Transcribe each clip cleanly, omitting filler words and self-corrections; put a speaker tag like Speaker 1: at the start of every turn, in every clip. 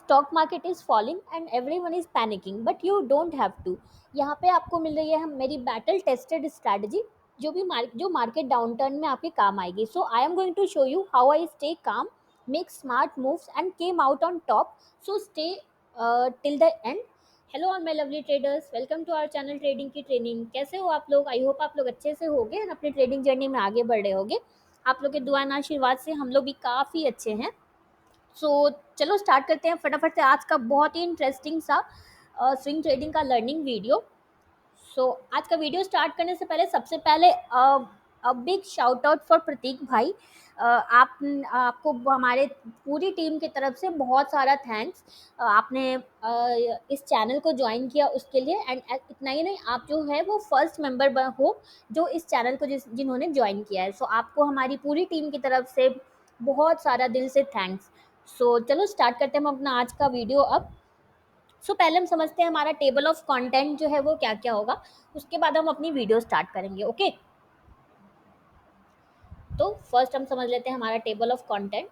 Speaker 1: Stock market is falling and everyone is panicking but you don't have to. यहाँ पे आपको मिल रही है मेरी बैटल टेस्टेड स्ट्रैटेजी जो मार्केट डाउनटर्न में आपके काम आएगी। So I am going to show you how I stay calm, make smart moves and came out on top. So stay till the end. Hello all my lovely traders, welcome to our channel trading की training. कैसे हो आप लोग? I hope आप लोग अच्छे से होगे और अपनी ट्रेडिंग जर्नी में आगे बढ़ रहे होगे। आप लोग के दुआ और आशीर्वाद से हम लोग भी काफ़ी अच्छे हैं। सो चलो स्टार्ट करते हैं फटाफट से आज का बहुत ही इंटरेस्टिंग सा स्विंग ट्रेडिंग का लर्निंग वीडियो। सो आज का वीडियो स्टार्ट करने से पहले सबसे पहले बिग शाउट आउट फॉर प्रतीक भाई। आपको हमारे पूरी टीम की तरफ से बहुत सारा थैंक्स। आपने इस चैनल को ज्वाइन किया उसके लिए। एंड इतना ही नहीं, आप जो है वो फर्स्ट मेंबर हो जो इस चैनल को जिन्होंने ज्वाइन किया है। सो आपको हमारी पूरी टीम की तरफ से बहुत सारा दिल से थैंक्स। सो चलो स्टार्ट करते हैं हम अपना आज का वीडियो अब। पहले हम समझते हैं हमारा टेबल ऑफ कंटेंट जो है वो क्या क्या होगा, उसके बाद हम अपनी वीडियो स्टार्ट करेंगे। ओके, तो फर्स्ट हम समझ लेते हैं हमारा टेबल ऑफ कंटेंट।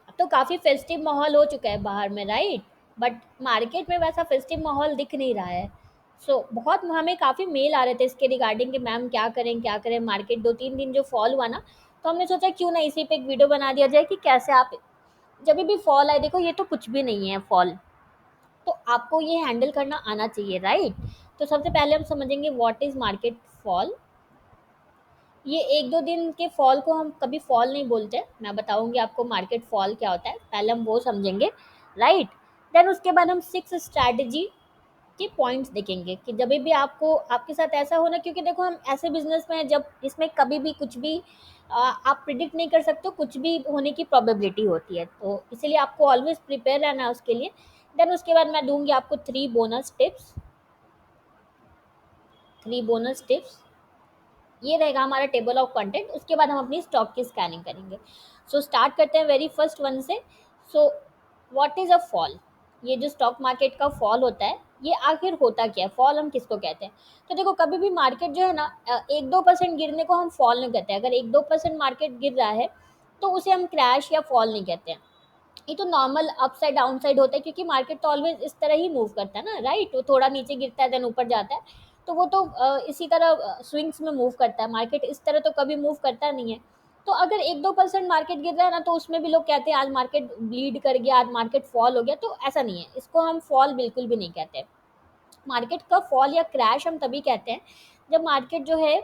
Speaker 1: अब तो काफ़ी फेस्टिव माहौल हो चुका है बाहर में, राइट? बट मार्केट में वैसा फेस्टिव माहौल दिख नहीं रहा है। बहुत हमें काफ़ी मेल आ रहे थे इसके रिगार्डिंग कि मैम क्या करें क्या करें। मार्केट 2-3 दिन जो फॉल हुआ ना, तो हमने सोचा क्यों ना इसी पे एक वीडियो बना दिया जाए कि कैसे आप जब भी फॉल आए, देखो ये तो कुछ भी नहीं है फॉल, तो आपको ये हैंडल करना आना चाहिए, राइट? तो सबसे पहले हम समझेंगे व्हाट इज मार्केट फॉल। ये 1-2 दिन के फॉल को हम कभी फॉल नहीं बोलते। मैं बताऊंगी आपको मार्केट फॉल क्या होता है, पहले हम वो समझेंगे, राइट? देन उसके बाद हम 6 स्ट्रैटेजी के पॉइंट्स देखेंगे कि जब भी आपको आपके साथ ऐसा होना, क्योंकि देखो हम ऐसे बिजनेस में हैं जब इसमें कभी भी कुछ भी आप प्रिडिक्ट नहीं कर सकते हो, कुछ भी होने की प्रोबेबिलिटी होती है, तो इसीलिए आपको ऑलवेज प्रिपेयर रहना है उसके लिए। देन उसके बाद मैं दूंगी आपको 3 बोनस टिप्स। 3 बोनस टिप्स, ये रहेगा हमारा टेबल ऑफ कंटेंट। उसके बाद हम अपनी स्टॉक की स्कैनिंग करेंगे। स्टार्ट करते हैं वेरी फर्स्ट वन से। So what is a fall? ये जो स्टॉक मार्केट का फॉल होता है, ये आखिर होता क्या है? फॉल हम किसको कहते हैं? तो देखो, कभी भी मार्केट जो है ना 1-2% गिरने को हम फॉल नहीं कहते हैं। अगर 1-2% मार्केट गिर रहा है तो उसे हम क्रैश या फॉल नहीं कहते हैं। ये तो नॉर्मल अपसाइड डाउन साइड होता है, क्योंकि मार्केट तो ऑलवेज इस तरह ही मूव करता है ना, राइट? वो थोड़ा नीचे गिरता है देन ऊपर जाता है, तो वो तो इसी तरह स्विंग्स में मूव करता है। मार्केट इस तरह तो कभी मूव करता नहीं है। तो अगर 1-2% मार्केट गिर रहा है ना, तो उसमें भी लोग कहते हैं आज मार्केट ब्लीड कर गया, आज मार्केट फॉल हो गया। तो ऐसा नहीं है, इसको हम फॉल बिल्कुल भी नहीं कहते। मार्केट का फॉल या क्रैश हम तभी कहते हैं जब मार्केट जो है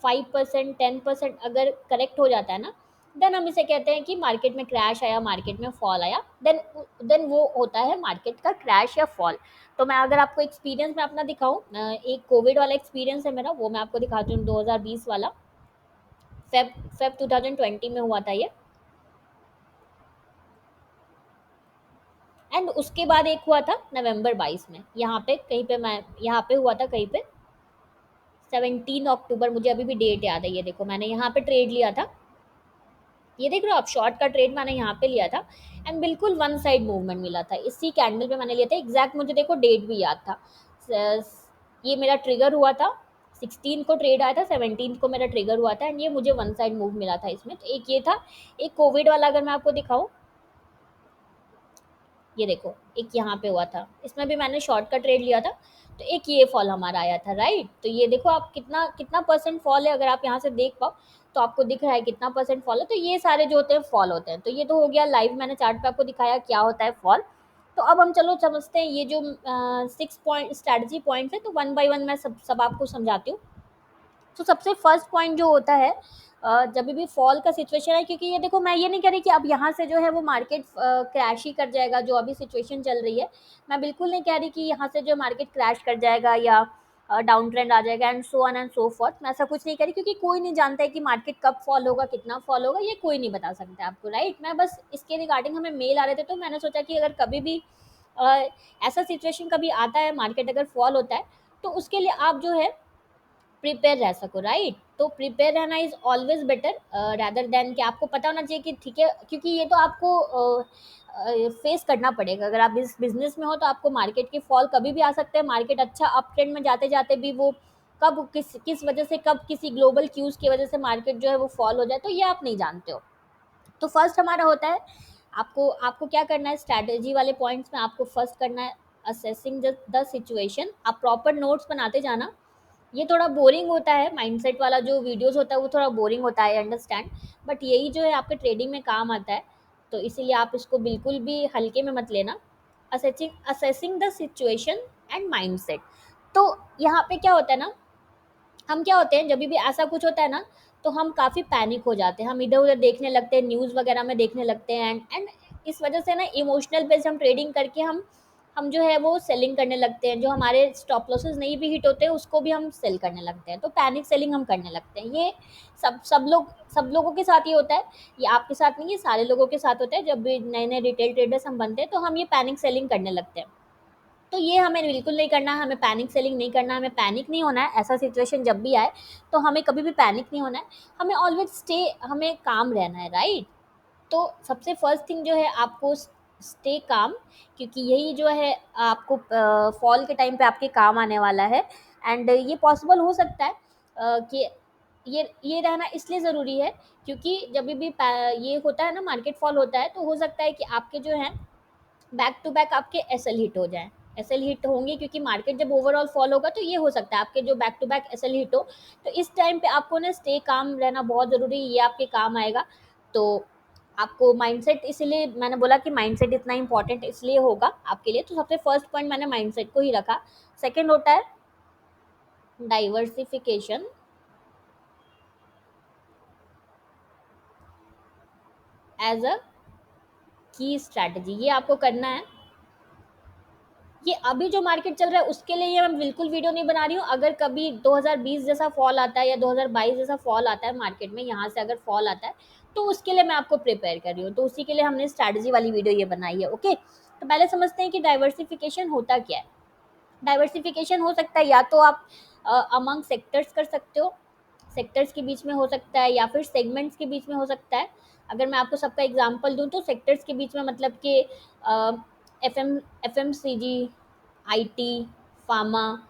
Speaker 1: 5% 10% अगर करेक्ट हो जाता है ना, देन हम इसे कहते हैं कि मार्केट में क्रैश आया, मार्केट में फॉल आया। देन वो होता है मार्केट का क्रैश या फॉल। तो मैं अगर आपको एक्सपीरियंस में अपना दिखाऊं, एक कोविड वाला एक्सपीरियंस है मेरा, वो मैं आपको दिखाती हूँ। 2020 वाला, फेब 2020 में हुआ था ये। एंड उसके बाद एक हुआ था नवंबर 22 में, यहाँ पे कहीं पे, मैं यहाँ पे हुआ था कहीं पे 17 अक्टूबर, मुझे अभी भी डेट याद है। ये देखो, मैंने यहाँ पे ट्रेड लिया था। ये देख रहे हो आप, शॉर्ट का ट्रेड मैंने यहाँ पे लिया था। एंड बिल्कुल वन साइड मूवमेंट मिला था, इसी कैंडल पे मैंने लिया था। एग्जैक्ट मुझे देखो डेट भी याद था। ये मेरा ट्रिगर हुआ था 16 को, ट्रेड आया था 17 को मेरा ट्रिगर हुआ था। एंड ये मुझे वन साइड मूव मिला था इसमें। तो एक ये था। एक कोविड वाला अगर मैं आपको दिखाऊं, ये देखो, एक यहाँ पे हुआ था, इसमें भी मैंने शॉर्ट का ट्रेड लिया था। तो एक ये फॉल हमारा आया था, राइट? तो ये देखो आप कितना कितना परसेंट फॉल है, अगर आप यहाँ से देख पाओ तो आपको दिख रहा है कितना परसेंट फॉल है। तो ये सारे जो होते हैं फॉल होते हैं। तो ये तो हो गया लाइव, मैंने चार्ट पे आपको दिखाया क्या होता है फॉल। तो अब हम चलो समझते हैं ये जो 6 पॉइंट स्ट्रैटेजी पॉइंट्स है, तो वन बाय वन मैं सब आपको समझाती हूँ। तो सबसे फर्स्ट पॉइंट जो होता है, जब भी फॉल का सिचुएशन है, क्योंकि ये देखो, मैं ये नहीं कह रही कि अब यहाँ से जो है वो मार्केट क्रैश ही कर जाएगा, जो अभी सिचुएशन चल रही है। मैं बिल्कुल नहीं कह रही कि यहाँ से जो मार्केट क्रैश कर जाएगा या डाउन ट्रेंड आ जाएगा and so on and so fourth. मैं ऐसा कुछ नहीं कह रही, क्योंकि कोई नहीं जानता है कि मार्केट कब फॉल होगा, कितना फॉल होगा, ये कोई नहीं बता सकता है आपको, राइट? मैं बस इसके रिगार्डिंग, हमें मेल आ रहे थे तो मैंने सोचा कि अगर कभी भी ऐसा सिचुएशन कभी आता है, मार्केट अगर फॉल होता है, तो उसके लिए आप जो है प्रिपेयर रह सको, राइट? तो प्रिपेयर रहना is always better rather than कि आपको पता होना चाहिए कि ठीक है, क्योंकि ये तो आपको फेस करना पड़ेगा। अगर आप इस बिजनेस में हो तो आपको मार्केट के फॉल कभी भी आ सकते हैं। मार्केट अच्छा अप ट्रेंड में जाते जाते भी वो कब किस किस वजह से, कब किसी ग्लोबल क्यूज की वजह से मार्केट जो है वो फॉल हो जाए, तो ये आप नहीं जानते हो। तो फर्स्ट हमारा होता है, आपको आपको क्या करना है स्ट्रैटेजी वाले पॉइंट्स में, आपको फर्स्ट करना है असेसिंग द सिचुएशन। आप प्रॉपर नोट्स बनाते जाना। ये थोड़ा बोरिंग होता है, माइंडसेट वाला जो वीडियोस होता है वो थोड़ा बोरिंग होता है, अंडरस्टैंड, बट यही जो है आपके ट्रेडिंग में काम आता है, तो इसीलिए आप इसको बिल्कुल भी हल्के में मत लेना। Assessing assessing the situation and mindset. तो यहाँ पे क्या होता है ना, हम क्या होते हैं जब भी ऐसा कुछ होता है ना, तो हम काफ़ी पैनिक हो जाते हैं, हम इधर उधर देखने लगते हैं, न्यूज़ वगैरह में देखने लगते हैं, एंड इस वजह से ना इमोशनल बेस्ड हम ट्रेडिंग करके हम जो है वो सेलिंग करने लगते हैं, जो हमारे स्टॉप लॉसेस नहीं भी हिट होते हैं उसको भी हम सेल करने लगते हैं, तो पैनिक सेलिंग हम करने लगते हैं। ये सब लोगों के साथ ये होता है, ये आपके साथ नहीं, ये सारे लोगों के साथ होता है। जब भी नए नए रिटेल ट्रेडर्स हम बनते हैं तो हम ये पैनिक सेलिंग करने लगते हैं। तो ये हमें बिल्कुल नहीं करना है, हमें पैनिक सेलिंग नहीं करना है, हमें पैनिक नहीं होना है। ऐसा सिचुएशन जब भी आए तो हमें कभी भी पैनिक नहीं होना है, हमें ऑलवेज हमें काम रहना है, राइट। तो सबसे फर्स्ट थिंग जो है आपको स्टे काम, क्योंकि यही जो है आपको फॉल के टाइम पे आपके काम आने वाला है। एंड ये पॉसिबल हो सकता है कि ये रहना इसलिए ज़रूरी है क्योंकि जब भी ये होता है ना, मार्केट फॉल होता है, तो हो सकता है कि आपके जो है बैक टू बैक आपके एसएल हिट हो जाए। एसएल हिट होंगे क्योंकि मार्केट जब ओवरऑल फॉल होगा तो ये हो सकता है आपके जो back to back SL hit हो। तो इस टाइम पे आपको ना स्टे काम रहना बहुत ज़रूरी है, ये आपके काम आएगा। तो आपको माइंडसेट, इसीलिए मैंने बोला कि माइंडसेट इतना इंपॉर्टेंट इसलिए होगा आपके लिए, तो सबसे फर्स्ट पॉइंट मैंने माइंडसेट को ही रखा। सेकेंड होता है डाइवर्सिफिकेशन एज अ की स्ट्रैटेजी। ये आपको करना है। ये अभी जो मार्केट चल रहा है उसके लिए ये मैं बिल्कुल वीडियो नहीं बना रही हूँ। अगर कभी 2020 जैसा फॉल आता है या 2022 जैसा फॉल आता है मार्केट में, यहाँ से अगर फॉल आता है तो उसके लिए मैं आपको प्रिपेयर कर रही हूँ, तो उसी के लिए हमने स्ट्रैटेजी वाली वीडियो ये बनाई है। ओके, तो पहले समझते हैं कि डाइवर्सिफिकेशन होता क्या है। डाइवर्सिफिकेशन हो सकता है या तो आप अमंग सेक्टर्स कर सकते हो, सेक्टर्स के बीच में हो सकता है, या फिर सेगमेंट्स के बीच में हो सकता है। अगर मैं आपको सबका एग्जांपल दूं तो सेक्टर्स के बीच में मतलब कि एफएमसीजी, आईटी, फार्मा,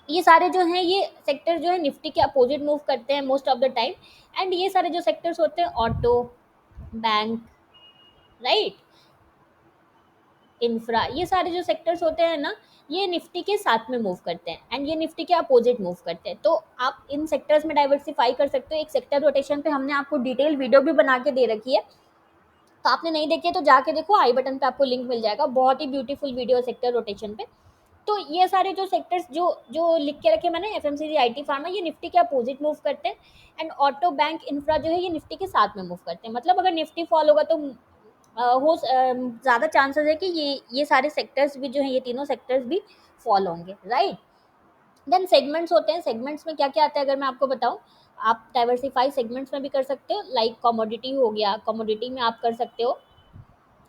Speaker 1: ये सारे जो हैं ये सेक्टर जो है निफ्टी के अपोजिट मूव करते हैं most of the time. And ये सारे जो सेक्टर्स होते हैं ऑटो, बैंक, राइट, इंफ्रा, ये सारे जो सेक्टर्स होते हैं ना, ये निफ्टी के साथ में मूव करते हैं एंड ये निफ्टी के अपोजिट मूव करते हैं। तो आप इन सेक्टर्स में डाइवर्सिफाई कर सकते हो। एक सेक्टर रोटेशन पे हमने आपको डिटेल वीडियो भी बना के दे रखी है, तो आपने नहीं देखी है तो जाके देखो, आई बटन पे आपको लिंक मिल जाएगा, बहुत ही ब्यूटीफुल वीडियो है सेक्टर रोटेशन पे। तो ये सारे जो सेक्टर्स जो जो लिख के रखे मैंने, एफएमसीजी, आईटी, फार्मा, ये निफ्टी के अपोजिट मूव करते हैं। एंड ऑटो, बैंक, इंफ्रा जो है ये निफ्टी के साथ में मूव करते हैं। मतलब अगर निफ्टी फॉल होगा तो ज़्यादा चांसेस है कि ये सारे सेक्टर्स भी जो हैं, ये तीनों सेक्टर्स भी फॉल होंगे, राइट। देन सेगमेंट्स होते हैं। सेगमेंट्स में क्या क्या आता है अगर मैं आपको बताऊं, आप डाइवर्सिफाई सेगमेंट्स में भी कर सकते हो। लाइक कमोडिटी हो गया, कमोडिटी में आप कर सकते हो,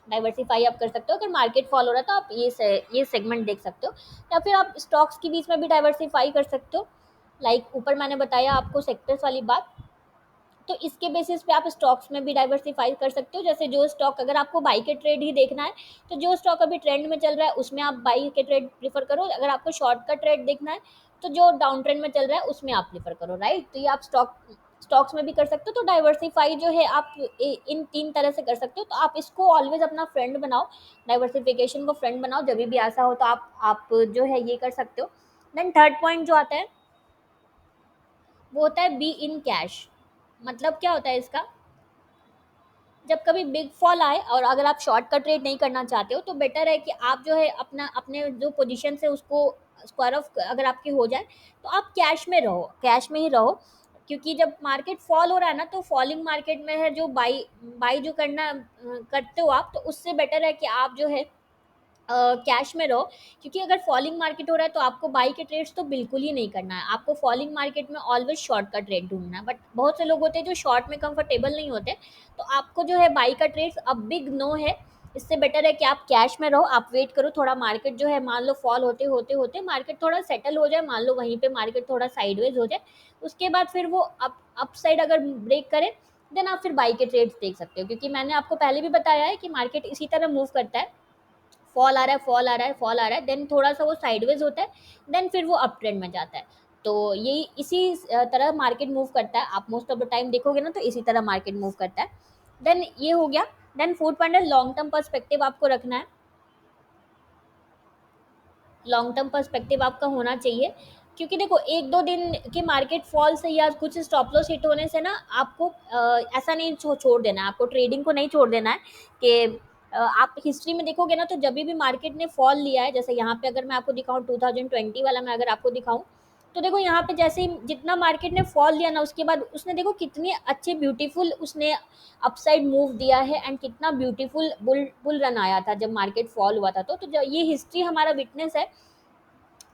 Speaker 1: डाइवर्सिफाई आप कर सकते हो। अगर मार्केट फॉल हो रहा है तो आप ये सेगमेंट देख सकते हो। या फिर आप स्टॉक्स के बीच में भी डाइवर्सिफाई कर सकते हो। लाइक ऊपर मैंने बताया आपको सेक्टर्स वाली बात, तो इसके बेसिस पे आप स्टॉक्स में भी डाइवर्सिफाई कर सकते हो। जैसे जो स्टॉक, अगर आपको बाई के ट्रेड ही देखना है तो जो स्टॉक अभी ट्रेंड में चल रहा है उसमें आप बाई के ट्रेड प्रीफर करो। अगर आपको शॉर्ट का ट्रेड देखना है तो जो डाउन ट्रेंड में चल रहा है उसमें आप प्रीफर करो, राइट। तो ये आप स्टॉक्स में भी कर सकते हो। तो डाइवर्सिफाई जो है आप इन तीन तरह से कर सकते हो। तो आप इसको ऑलवेज अपना फ्रेंड बनाओ, डाइवर्सिफिकेशन को फ्रेंड बनाओ। जब भी ऐसा हो तो आप जो है ये कर सकते हो। देन थर्ड पॉइंट जो आता है वो होता है बी इन कैश। मतलब क्या होता है इसका, जब कभी बिग फॉल आए और अगर आप शॉर्ट का ट्रेड नहीं करना चाहते हो तो बेटर है कि आप जो है अपना अपने जो पोजीशन से उसको स्क्वायर ऑफ अगर आपकी हो जाए तो आप कैश में रहो, कैश में ही रहो। क्योंकि जब मार्केट फॉल हो रहा है ना, तो फॉलिंग मार्केट में है जो बाई बाई जो करते हो आप, तो उससे बेटर है कि आप जो है कैश में रहो। क्योंकि अगर फॉलिंग मार्केट हो रहा है तो आपको बाई के ट्रेड्स तो बिल्कुल ही नहीं करना है, आपको फॉलिंग मार्केट में ऑलवेज शॉर्ट का ट्रेड ढूंढना है। बट बहुत से लोग होते हैं जो शॉर्ट में कंफर्टेबल नहीं होते, तो आपको जो है बाई का ट्रेड्स अब बिग नो है। इससे बेटर है कि आप कैश में रहो, आप वेट करो थोड़ा, मार्केट जो है मान लो फॉल होते होते होते मार्केट थोड़ा सेटल हो जाए, मान लो वहीं पे मार्केट थोड़ा साइडवेज हो जाए, उसके बाद फिर वो अप साइड अगर ब्रेक करे देन आप फिर बाई के ट्रेड्स देख सकते हो। क्योंकि मैंने आपको पहले भी बताया है कि मार्केट इसी तरह मूव करता है, फॉल आ रहा है, फॉल आ रहा है, फॉल आ रहा है, देन थोड़ा सा वो साइडवेज होता है, देन फिर वो अप ट्रेंड में जाता है। तो ये इसी तरह मार्केट मूव करता है, आप मोस्ट ऑफ द टाइम देखोगे ना तो इसी तरह मार्केट मूव करता है। देन ये हो गया। देन फूड पांडा लॉन्ग टर्म पर्सपेक्टिव आपको रखना है, लॉन्ग टर्म पर्सपेक्टिव आपका होना चाहिए, क्योंकि देखो एक दो दिन के मार्केट फॉल से या कुछ स्टॉप लॉस हिट होने से ना आपको ऐसा नहीं छोड़ देना है, आपको ट्रेडिंग को नहीं छोड़ देना है कि आप हिस्ट्री में देखोगे ना तो जब भी मार्केट ने फॉल लिया है, जैसे यहाँ पे अगर मैं आपको दिखाऊं 2020 वाला मैं अगर आपको दिखाऊं, तो देखो यहाँ पे जैसे ही जितना मार्केट ने फॉल लिया ना उसके बाद उसने देखो कितने अच्छे ब्यूटीफुल उसने अपसाइड मूव दिया है एंड कितना ब्यूटीफुल बुल बुल रन आया था जब मार्केट फॉल हुआ था। तो ये हिस्ट्री हमारा विटनेस है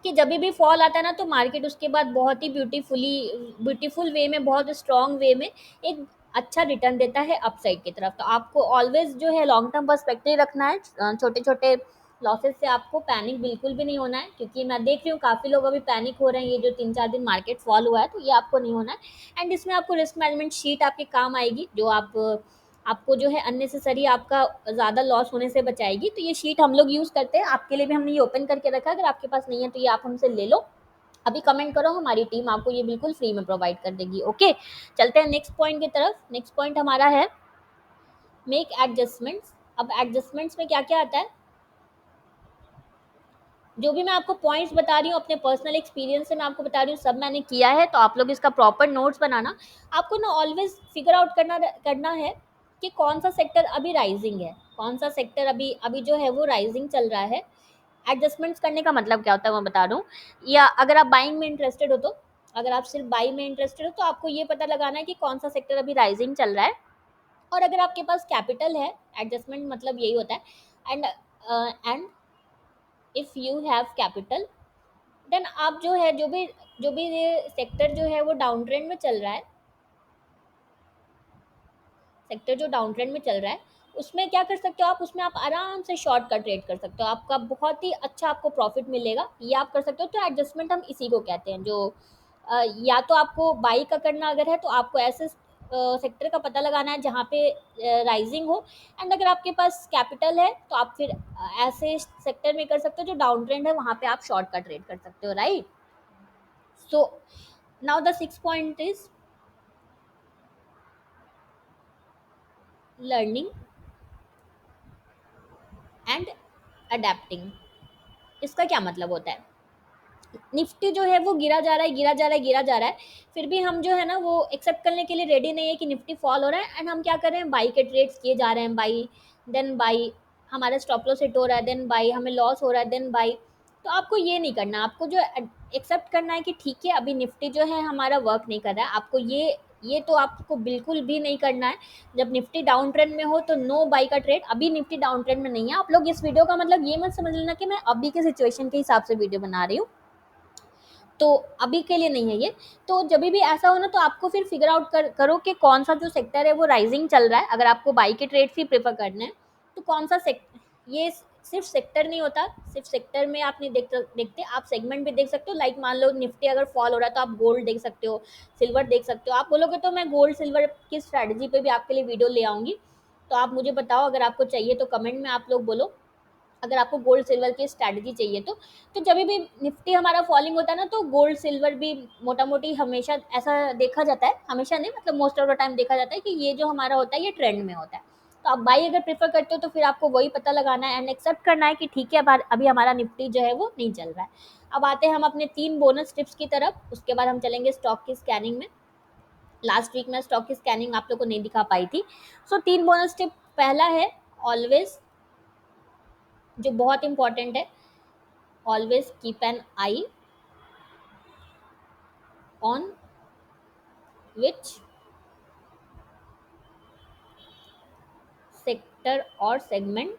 Speaker 1: कि जब भी फॉल आता है ना तो मार्केट उसके बाद बहुत ही ब्यूटीफुल वे में, बहुत स्ट्रांग वे में एक अच्छा रिटर्न देता है अपसाइड की तरफ। तो आपको ऑलवेज जो है लॉन्ग टर्म पर्सपेक्टिव रखना है, छोटे छोटे लॉसेस से आपको पैनिक बिल्कुल भी नहीं होना है, क्योंकि मैं देख रही हूँ काफ़ी लोग अभी पैनिक हो रहे हैं ये जो 3-4 दिन मार्केट फॉल हुआ है, तो ये आपको नहीं होना है। एंड इसमें आपको रिस्क मैनेजमेंट शीट आपके काम आएगी, जो आपको जो है अननेसेसरी आपका ज़्यादा लॉस होने से बचाएगी। तो ये शीट हम लोग यूज़ करते हैं, आपके लिए भी हमने ये ओपन करके रखा है, अगर आपके पास नहीं है तो ये आप हमसे ले लो, अभी कमेंट करो, हमारी टीम आपको ये बिल्कुल फ्री में प्रोवाइड कर देगी। ओके, चलते हैं नेक्स्ट पॉइंट की तरफ। नेक्स्ट पॉइंट हमारा है मेक एडजस्टमेंट्स। अब एडजस्टमेंट्स में क्या क्या आता है, जो भी मैं आपको पॉइंट्स बता रही हूँ अपने पर्सनल एक्सपीरियंस से मैं आपको बता रही हूँ, सब मैंने किया है, तो आप लोग इसका प्रॉपर नोट्स बनाना। आपको ना ऑलवेज फिगर आउट करना है कि कौन सा सेक्टर अभी राइजिंग है, कौन सा सेक्टर अभी अभी जो है वो राइजिंग चल रहा है। एडजस्टमेंट्स करने का मतलब क्या होता है मैं बता दूँ, या अगर आप बाइंग में इंटरेस्टेड हो तो, अगर आप सिर्फ बाई में इंटरेस्टेड हो तो आपको ये पता लगाना है कि कौन सा सेक्टर अभी राइजिंग चल रहा है। और अगर आपके पास कैपिटल है, एडजस्टमेंट मतलब यही होता है, and if you have capital, then आप जो है जो भी ये सेक्टर जो है वो डाउन ट्रेंड में चल रहा है, सेक्टर जो डाउन ट्रेंड में चल रहा है उसमें क्या कर सकते हो आप, उसमें आप आराम से शॉर्ट का ट्रेड कर सकते हो, आपका बहुत ही अच्छा आपको प्रॉफिट मिलेगा, ये आप कर सकते हो। तो एडजस्टमेंट हम इसी को कहते हैं, जो या तो आपको बाई का करना अगर है तो आपको ऐसे सेक्टर का पता लगाना है जहाँ पे राइजिंग हो, एंड अगर आपके पास कैपिटल है तो आप फिर ऐसे सेक्टर में कर सकते हो जो डाउन ट्रेंड है, वहाँ पे आप शॉर्ट का ट्रेड कर सकते हो, right. So now the six point is learning and adapting. इसका क्या मतलब होता है, निफ्टी जो है वो गिरा जा रहा है, गिरा जा रहा है, गिरा जा रहा है, फिर भी हम जो है ना वो एक्सेप्ट करने के लिए रेडी नहीं है कि निफ्टी फॉल हो रहा है, एंड हम क्या कर रहे हैं, बाई के ट्रेड्स किए जा रहे हैं, बाई देन बाई, हमारा स्टॉप लॉस हिट हो रहा है, देन बाई, हमें लॉस हो रहा है, देन बाई। तो आपको ये नहीं करना, आपको जो एक्सेप्ट करना है कि ठीक है अभी निफ्टी जो है हमारा वर्क नहीं कर रहा है, आपको ये तो आपको बिल्कुल भी नहीं करना है। जब निफ्टी डाउन ट्रेंड में हो तो नो बाई का ट्रेड, अभी निफ्टी डाउन ट्रेंड में नहीं है। आप लोग इस वीडियो का मतलब ये मत समझ लेना कि मैं अभी के सिचुएशन के हिसाब से वीडियो बना रही हूँ, तो अभी के लिए नहीं है ये। तो जब भी ऐसा हो ना तो आपको फिर फिगर आउट करो कि कौन सा जो सेक्टर है वो राइजिंग चल रहा है, अगर आपको बाई के ट्रेड ही प्रेफर करने हैं तो कौन सा ये सिर्फ सेक्टर नहीं होता, सिर्फ सेक्टर में आप नहीं देखते, आप सेगमेंट भी देख सकते हो। लाइक मान लो निफ्टी अगर फॉल हो रहा है तो आप गोल्ड देख सकते हो, सिल्वर देख सकते हो। आप बोलोगे तो मैं गोल्ड सिल्वर की स्ट्रैटेजी पे भी आपके लिए वीडियो ले आऊंगी, तो आप मुझे बताओ अगर आपको चाहिए तो कमेंट में आप लोग बोलो, अगर आपको गोल्ड सिल्वर की स्ट्रैटेजी चाहिए तो जब भी निफ्टी हमारा फॉलिंग होता है ना तो गोल्ड सिल्वर भी मोटा मोटी हमेशा ऐसा देखा जाता है, हमेशा नहीं मतलब मोस्ट ऑफ द टाइम देखा जाता है कि ये जो हमारा होता है ये ट्रेंड में होता है। तो आप बाई अगर प्रेफर करते हो तो फिर आपको वही पता लगाना है एंड एक्सेप्ट करना है कि ठीक है अभी हमारा निफ्टी जो है वो नहीं चल रहा है। अब आते हैं हम अपने 3 बोनस टिप्स की तरफ, उसके बाद हम चलेंगे स्टॉक की स्कैनिंग में। लास्ट वीक में स्टॉक की स्कैनिंग आप लोग को नहीं दिखा पाई थी। सो 3 बोनस टिप, पहला है ऑलवेज, जो बहुत इंपॉर्टेंट है, always keep an eye on which sector और segment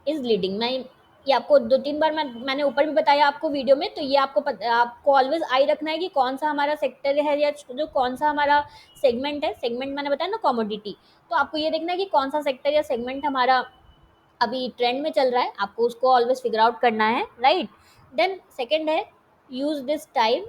Speaker 1: is leading। मैं ये आपको 2-3 बार मैंने ऊपर भी बताया आपको वीडियो में, तो ये आपको ऑलवेज आई रखना है कि कौन सा हमारा सेक्टर है या जो कौन सा हमारा सेगमेंट है। सेगमेंट मैंने बताया ना कमोडिटी, तो आपको ये देखना है कि कौन सा सेक्टर या सेगमेंट हमारा अभी ट्रेंड में चल रहा है, आपको उसको ऑलवेज फिगर आउट करना है, राइट। देन सेकेंड है use this time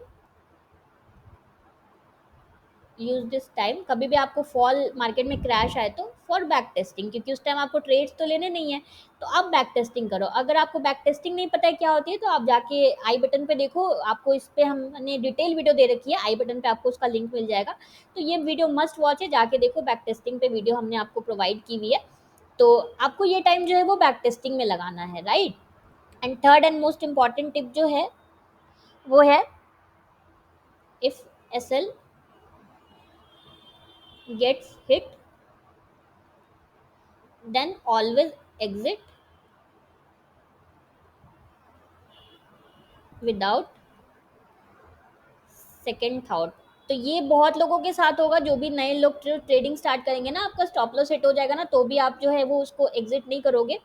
Speaker 1: use this time, कभी भी आपको फॉल मार्केट में क्रैश आए तो फॉर बैक टेस्टिंग, क्योंकि उस टाइम आपको ट्रेड्स तो लेने नहीं है, तो आप बैक टेस्टिंग करो। अगर आपको बैक टेस्टिंग नहीं पता है क्या होती है, तो आप जाके आई बटन पे देखो, आपको इस पे हमने डिटेल वीडियो दे रखी है, आई बटन पे आपको उसका लिंक मिल जाएगा। तो ये वीडियो मस्ट वॉच है, जाके देखो, बैक टेस्टिंग पे वीडियो हमने आपको प्रोवाइड की हुई है। तो आपको ये टाइम जो है वो बैक टेस्टिंग में लगाना है, right. And third and most important tip जो है वो है, if SL gets hit, then always exit without second thought. तो ये बहुत लोगों के साथ होगा, जो भी नए लोग ट्रेडिंग स्टार्ट करेंगे ना, आपका स्टॉप लॉस हिट हो जाएगा ना, तो भी आप जो है वो उसको एग्जिट नहीं करोगे।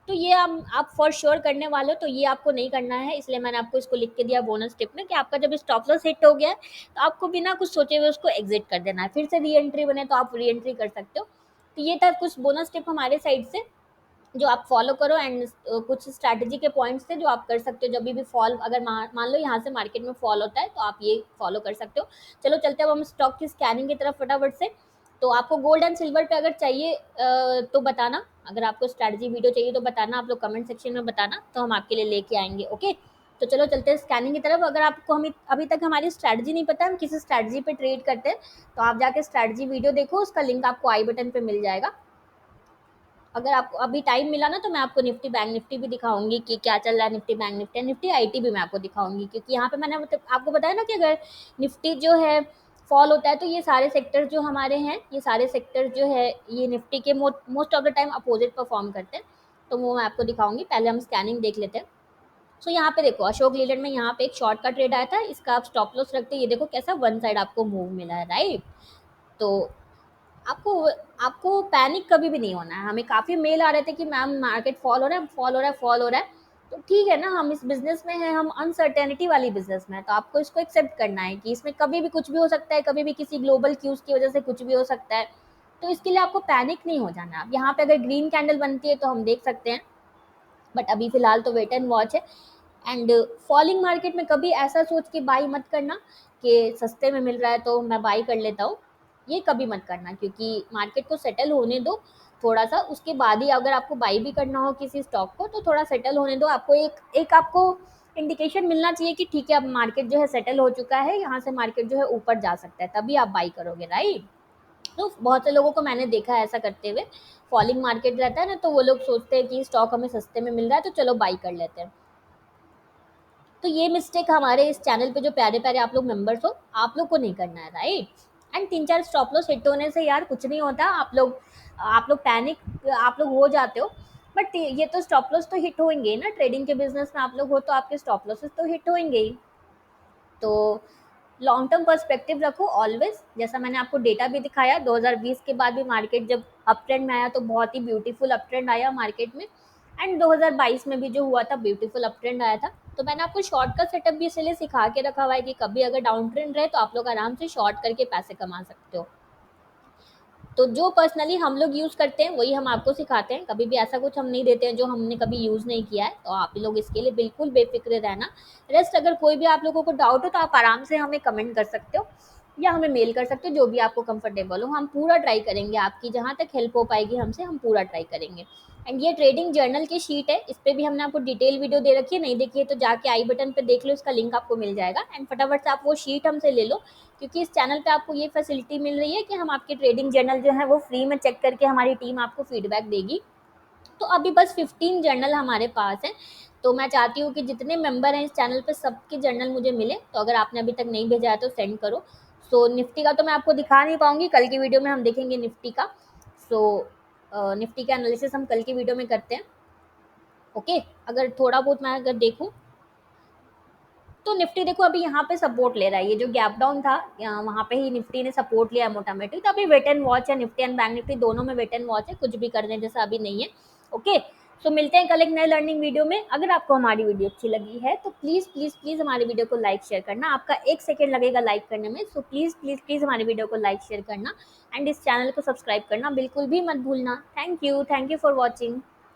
Speaker 1: तो ये आप फॉर श्योर करने वाले हो, तो ये आपको नहीं करना है, इसलिए मैंने आपको इसको लिख के दिया बोनस टिप में, कि आपका जब स्टॉप लॉस हिट हो गया है तो आपको बिना कुछ सोचे हुए उसको एग्जिट कर देना है। फिर से री एंट्री बने तो आप री एंट्री कर सकते हो। तो ये था कुछ बोनस टिप हमारे साइड से, जो आप फॉलो करो। एंड कुछ स्ट्रैटेजी के पॉइंट्स थे जो आप कर सकते हो, जब भी फॉल, अगर मान लो यहाँ से मार्केट में फॉल होता है, तो आप ये फॉलो कर सकते हो। चलो चलते हैं अब हम स्टॉक की स्कैनिंग की तरफ फटाफट से। तो आपको गोल्ड एंड सिल्वर पे अगर चाहिए तो बताना, अगर आपको स्ट्रैटेजी वीडियो चाहिए तो बताना, आप लोग कमेंट सेक्शन में बताना, तो हम आपके लिए लेके आएंगे। ओके, तो चलो चलते हैं स्कैनिंग की तरफ। अगर आपको हम अभी तक हमारी स्ट्रैटेजी नहीं पता, हम किस स्ट्रैटेजी पे ट्रेड करते हैं, तो आप जाके स्ट्रैटेजी वीडियो देखो, उसका लिंक आपको आई बटन पे मिल जाएगा। अगर आपको अभी टाइम मिला ना, तो मैं आपको निफ्टी बैंक निफ्टी भी दिखाऊंगी कि क्या चल रहा है, Nifty bank Nifty Nifty IT भी मैं आपको दिखाऊंगी, क्योंकि यहाँ पे मैंने आपको बताया ना कि अगर निफ्टी जो है फॉल होता है, तो ये सारे सेक्टर जो हमारे हैं, ये सारे सेक्टर जो है ये निफ्टी के most of the time opposite perform करते हैं। तो वो मैं आपको दिखाऊंगी, पहले हम स्कैनिंग देख लेते हैं। सो यहाँ पे देखो, अशोक लीलैंड में यहाँ पे एक शॉर्ट का ट्रेड आया था, इसका आप स्टॉप लॉस रखते, ये देखो कैसा वन साइड आपको मूव मिला है, राइट। तो आपको आपको पैनिक कभी भी नहीं होना है। हमें काफ़ी मेल आ रहे थे कि मैम मार्केट फॉल हो रहा है, फॉल हो रहा है, फॉल हो रहा है। तो ठीक है ना, हम इस बिजनेस में हैं, हम अनसर्टेनिटी वाली बिजनेस में है, तो आपको इसको एक्सेप्ट करना है कि इसमें कभी भी कुछ भी हो सकता है, कभी भी किसी ग्लोबल क्यूज की वजह से कुछ भी हो सकता है। तो इसके लिए आपको पैनिक नहीं हो जाना है। अब यहाँ पे अगर ग्रीन कैंडल बनती है तो हम देख सकते हैं, बट अभी फिलहाल तो वेट एंड वॉच है। एंड फॉलिंग मार्केट में कभी ऐसा सोच के बाई मत करना कि सस्ते में मिल रहा है तो मैं बाई कर लेता हूँ, ये कभी मत करना, क्योंकि मार्केट को सेटल होने दो थोड़ा सा, उसके बाद ही अगर आपको बाई भी करना हो किसी स्टॉक को, तो थोड़ा सेटल होने दो। आपको एक आपको इंडिकेशन मिलना चाहिए कि ठीक है, अब मार्केट जो है सेटल हो चुका है, यहाँ से मार्केट जो है ऊपर जा सकता है, तभी आप बाई करोगे, राइट। तो बहुत से लोगों को मैंने देखा है ऐसा करते हुए, फॉलिंग मार्केट रहता है ना, तो वो लोग सोचते हैं कि स्टॉक हमें सस्ते में मिल रहा है तो चलो बाई कर लेते हैं। तो ये मिस्टेक हमारे इस चैनल पे जो प्यारे प्यारे आप लोग मेंबर्स हो, आप लोग को नहीं करना है, right. And 3-4 stop loss hit होने से यार कुछ नहीं होता, आप लोग पैनिक आप लोग हो जाते हो, बट ये तो स्टॉप लॉस तो हिट होंगे ना, ट्रेडिंग के बिजनेस में आप लोग हो तो आपके स्टॉप लॉसेस तो हिट होंगे ही। तो लॉन्ग टर्म पर्सपेक्टिव रखो ऑलवेज। जैसा मैंने आपको डेटा भी दिखाया, 2020 के बाद भी मार्केट जब अप ट्रेंड में आया तो बहुत ही ब्यूटीफुल अप ट्रेंड आया मार्केट में। एंड 2022 में भी जो हुआ था ब्यूटीफुल अप ट्रेंड आया था। तो मैंने आपको शॉर्ट का सेटअप भी इसलिए सिखा के रखा हुआ है कि कभी अगर डाउन ट्रेंड रहे तो आप लोग आराम से शॉर्ट करके पैसे कमा सकते हो। तो जो पर्सनली हम लोग यूज़ करते हैं वही हम आपको सिखाते हैं, कभी भी ऐसा कुछ हम नहीं देते हैं जो हमने कभी यूज़ नहीं किया है। तो आप लोग इसके लिए बिल्कुल बेफिक्र रहना। रेस्ट अगर कोई भी आप लोगों को डाउट हो तो आप आराम से हमें कमेंट कर सकते हो या हमें मेल कर सकते हो, जो भी आपको कंफर्टेबल हो। हम पूरा ट्राई करेंगे, आपकी जहाँ तक हेल्प हो पाएगी हमसे हम पूरा ट्राई करेंगे। एंड ये ट्रेडिंग जर्नल की शीट है, इस पर भी हमने आपको डिटेल वीडियो दे रखी है, नहीं देखिए तो जाके आई बटन पे देख लो, इसका लिंक आपको मिल जाएगा। एंड फटाफट से आप वो शीट हमसे ले लो, क्योंकि इस चैनल पे आपको ये फैसिलिटी मिल रही है कि हम आपके ट्रेडिंग जर्नल जो है वो फ्री में चेक करके हमारी टीम आपको फीडबैक देगी। तो अभी बस 15 जर्नल हमारे पास हैं, तो मैं चाहती हूँ कि जितने मेंबर हैं इस चैनल पे सबके जर्नल मुझे मिले। तो अगर आपने अभी तक नहीं भेजा है तो सेंड करो। सो निफ्टी का तो मैं आपको दिखा नहीं पाऊंगी, कल की वीडियो में हम देखेंगे निफ्टी का। सो निफ्टी का एनालिसिस हम कल की वीडियो में करते हैं। ओके, अगर थोड़ा बहुत मैं अगर देखूँ तो निफ्टी देखो अभी यहाँ पे सपोर्ट ले रहा है, ये जो गैप डाउन था वहाँ पे ही निफ्टी ने सपोर्ट लिया है मोटा मोटी। तो अभी वेट एंड वॉच है, निफ्टी एंड बैंक निफ्टी दोनों में वेट एंड वॉच है, कुछ भी करने जैसा अभी नहीं है। ओके, सो मिलते हैं कल एक नए लर्निंग वीडियो में। अगर आपको हमारी वीडियो अच्छी लगी है तो प्लीज़ प्लीज़ प्लीज़ हमारी वीडियो को लाइक शेयर करना, आपका 1 सेकेंड लगेगा लाइक करने में। सो प्लीज़ प्लीज़ प्लीज़ हमारी वीडियो को लाइक शेयर करना एंड इस चैनल को सब्सक्राइब करना बिल्कुल भी मत भूलना। Thank you for watching.